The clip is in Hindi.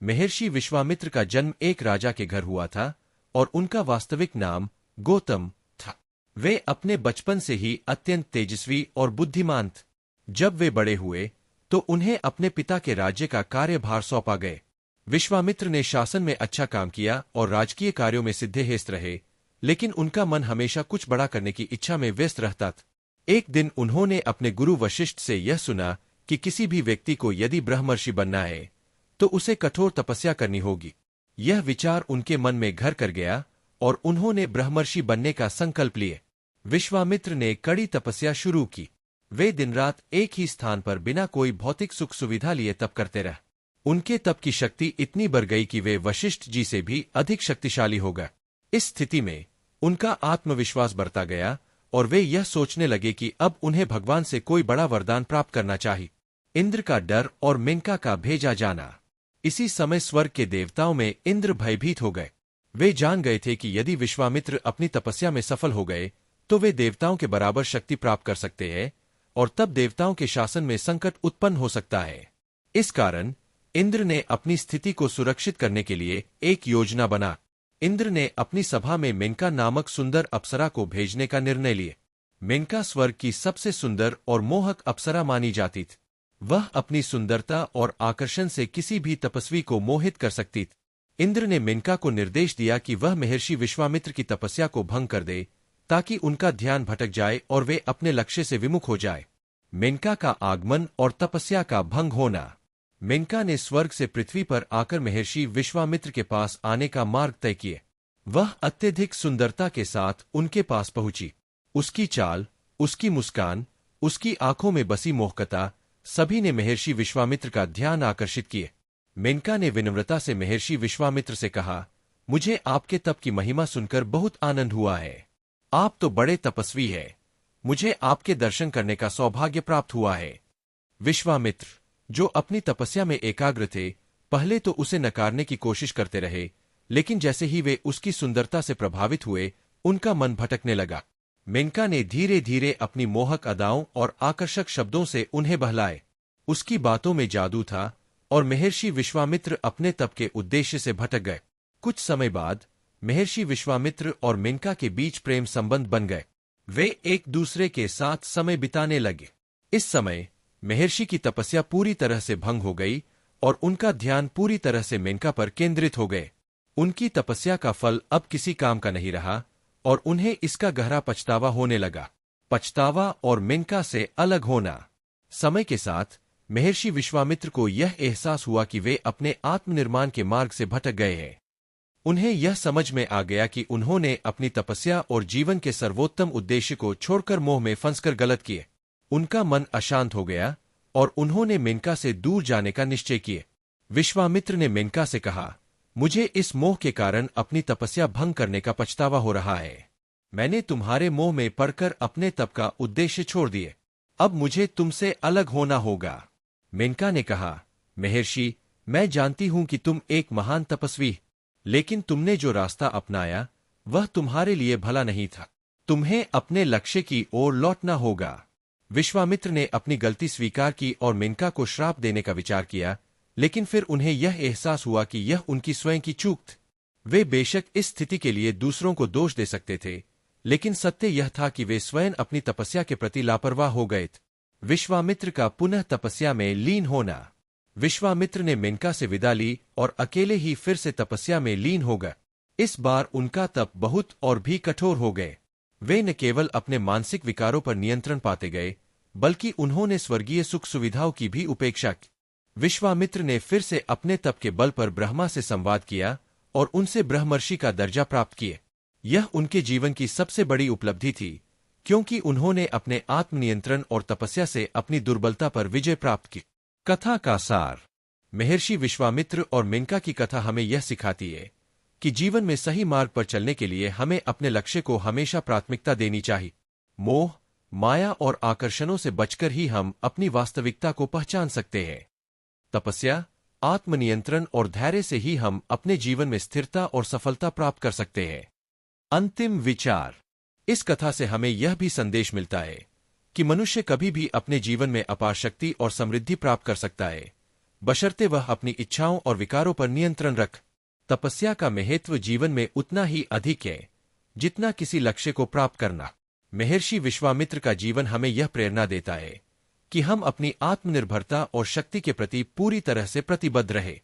महर्षि विश्वामित्र का जन्म एक राजा के घर हुआ था और उनका वास्तविक नाम गौतम था। वे अपने बचपन से ही अत्यंत तेजस्वी और बुद्धिमान थे। जब वे बड़े हुए तो उन्हें अपने पिता के राज्य का कार्यभार सौंपा गए। विश्वामित्र ने शासन में अच्छा काम किया और राजकीय कार्यों में सिद्धेहस्त रहे, लेकिन उनका मन हमेशा कुछ बड़ा करने की इच्छा में व्यस्त रहता था। एक दिन उन्होंने अपने गुरु वशिष्ठ से यह सुना कि किसी भी व्यक्ति को यदि ब्रह्मर्षि बनना है तो उसे कठोर तपस्या करनी होगी। यह विचार उनके मन में घर कर गया और उन्होंने ब्रह्मर्षि बनने का संकल्प लिए। विश्वामित्र ने कड़ी तपस्या शुरू की। वे दिन रात एक ही स्थान पर बिना कोई भौतिक सुख सुविधा लिए तप करते रहे। उनके तप की शक्ति इतनी बढ़ गई कि वे वशिष्ठ जी से भी अधिक शक्तिशाली हो गए। इस स्थिति में उनका आत्मविश्वास बढ़ता गया और वे यह सोचने लगे कि अब उन्हें भगवान से कोई बड़ा वरदान प्राप्त करना चाहिए। इंद्र का डर और मेनका का भेजा जाना। इसी समय स्वर्ग के देवताओं में इंद्र भयभीत हो गए। वे जान गए थे कि यदि विश्वामित्र अपनी तपस्या में सफल हो गए तो वे देवताओं के बराबर शक्ति प्राप्त कर सकते हैं और तब देवताओं के शासन में संकट उत्पन्न हो सकता है। इस कारण इंद्र ने अपनी स्थिति को सुरक्षित करने के लिए एक योजना बना। इंद्र ने अपनी सभा में मेनका नामक सुंदर अप्सरा को भेजने का निर्णय लिया। मेनका स्वर्ग की सबसे सुंदर और मोहक अप्सरा मानी जाती थी। वह अपनी सुंदरता और आकर्षण से किसी भी तपस्वी को मोहित कर सकती थी। इंद्र ने मेनका को निर्देश दिया कि वह महर्षि विश्वामित्र की तपस्या को भंग कर दे ताकि उनका ध्यान भटक जाए और वे अपने लक्ष्य से विमुख हो जाए। मेनका का आगमन और तपस्या का भंग होना। मेनका ने स्वर्ग से पृथ्वी पर आकर महर्षि विश्वामित्र के पास आने का मार्ग तय किए। वह अत्यधिक सुंदरता के साथ उनके पास पहुंची। उसकी चाल, उसकी मुस्कान, उसकी आंखों में बसी मोहकता सभी ने महर्षि विश्वामित्र का ध्यान आकर्षित किए। मेनका ने विनम्रता से महर्षि विश्वामित्र से कहा, मुझे आपके तप की महिमा सुनकर बहुत आनंद हुआ है। आप तो बड़े तपस्वी हैं। मुझे आपके दर्शन करने का सौभाग्य प्राप्त हुआ है। विश्वामित्र, जो अपनी तपस्या में एकाग्र थे, पहले तो उसे नकारने की कोशिश करते रहे, लेकिन जैसे ही वे उसकी सुंदरता से प्रभावित हुए, उनका मन भटकने लगा। मेनका ने धीरे धीरे अपनी मोहक अदाओं और आकर्षक शब्दों से उन्हें बहलाए। उसकी बातों में जादू था और महर्षि विश्वामित्र अपने तप के उद्देश्य से भटक गए। कुछ समय बाद महर्षि विश्वामित्र और मेनका के बीच प्रेम संबंध बन गए। वे एक दूसरे के साथ समय बिताने लगे। इस समय महर्षि की तपस्या पूरी तरह से भंग हो गई और उनका ध्यान पूरी तरह से मेनका पर केंद्रित हो गए। उनकी तपस्या का फल अब किसी काम का नहीं रहा और उन्हें इसका गहरा पछतावा होने लगा। पछतावा और मेनका से अलग होना। समय के साथ महर्षि विश्वामित्र को यह एहसास हुआ कि वे अपने आत्मनिर्माण के मार्ग से भटक गए हैं। उन्हें यह समझ में आ गया कि उन्होंने अपनी तपस्या और जीवन के सर्वोत्तम उद्देश्य को छोड़कर मोह में फंसकर गलत किए। उनका मन अशांत हो गया और उन्होंने मेनका से दूर जाने का निश्चय किए। विश्वामित्र ने मेनका से कहा, मुझे इस मोह के कारण अपनी तपस्या भंग करने का पछतावा हो रहा है। मैंने तुम्हारे मोह में पड़कर अपने तप का उद्देश्य छोड़ दिए। अब मुझे तुमसे अलग होना होगा। मेनका ने कहा, महर्षि, मैं जानती हूं कि तुम एक महान तपस्वी, लेकिन तुमने जो रास्ता अपनाया वह तुम्हारे लिए भला नहीं था। तुम्हें अपने लक्ष्य की ओर लौटना होगा। विश्वामित्र ने अपनी गलती स्वीकार की और मेनका को श्राप देने का विचार किया, लेकिन फिर उन्हें यह एहसास हुआ कि यह उनकी स्वयं की चूक थी। वे बेशक इस स्थिति के लिए दूसरों को दोष दे सकते थे, लेकिन सत्य यह था कि वे स्वयं अपनी तपस्या के प्रति लापरवाह हो गए थे। विश्वामित्र का पुनः तपस्या में लीन होना। विश्वामित्र ने मेनका से विदा ली और अकेले ही फिर से तपस्या में लीन हो गए। इस बार उनका तप बहुत और भी कठोर हो गए। वे न केवल अपने मानसिक विकारों पर नियंत्रण पाते गए, बल्कि उन्होंने स्वर्गीय सुख सुविधाओं की भी उपेक्षा की। विश्वामित्र ने फिर से अपने तप के बल पर ब्रह्मा से संवाद किया और उनसे ब्रह्मर्षि का दर्जा प्राप्त किए। यह उनके जीवन की सबसे बड़ी उपलब्धि थी, क्योंकि उन्होंने अपने आत्मनियंत्रण और तपस्या से अपनी दुर्बलता पर विजय प्राप्त की। कथा का सार। महर्षि विश्वामित्र और मेनका की कथा हमें यह सिखाती है कि जीवन में सही मार्ग पर चलने के लिए हमें अपने लक्ष्य को हमेशा प्राथमिकता देनी चाहिए। मोह, माया और आकर्षणों से बचकर ही हम अपनी वास्तविकता को पहचान सकते हैं। तपस्या, आत्मनियंत्रण और धैर्य से ही हम अपने जीवन में स्थिरता और सफलता प्राप्त कर सकते हैं। अंतिम विचार। इस कथा से हमें यह भी संदेश मिलता है कि मनुष्य कभी भी अपने जीवन में अपार शक्ति और समृद्धि प्राप्त कर सकता है, बशर्ते वह अपनी इच्छाओं और विकारों पर नियंत्रण रख। तपस्या का महत्व जीवन में उतना ही अधिक है जितना किसी लक्ष्य को प्राप्त करना। महर्षि विश्वामित्र का जीवन हमें यह प्रेरणा देता है कि हम अपनी आत्मनिर्भरता और शक्ति के प्रति पूरी तरह से प्रतिबद्ध रहे।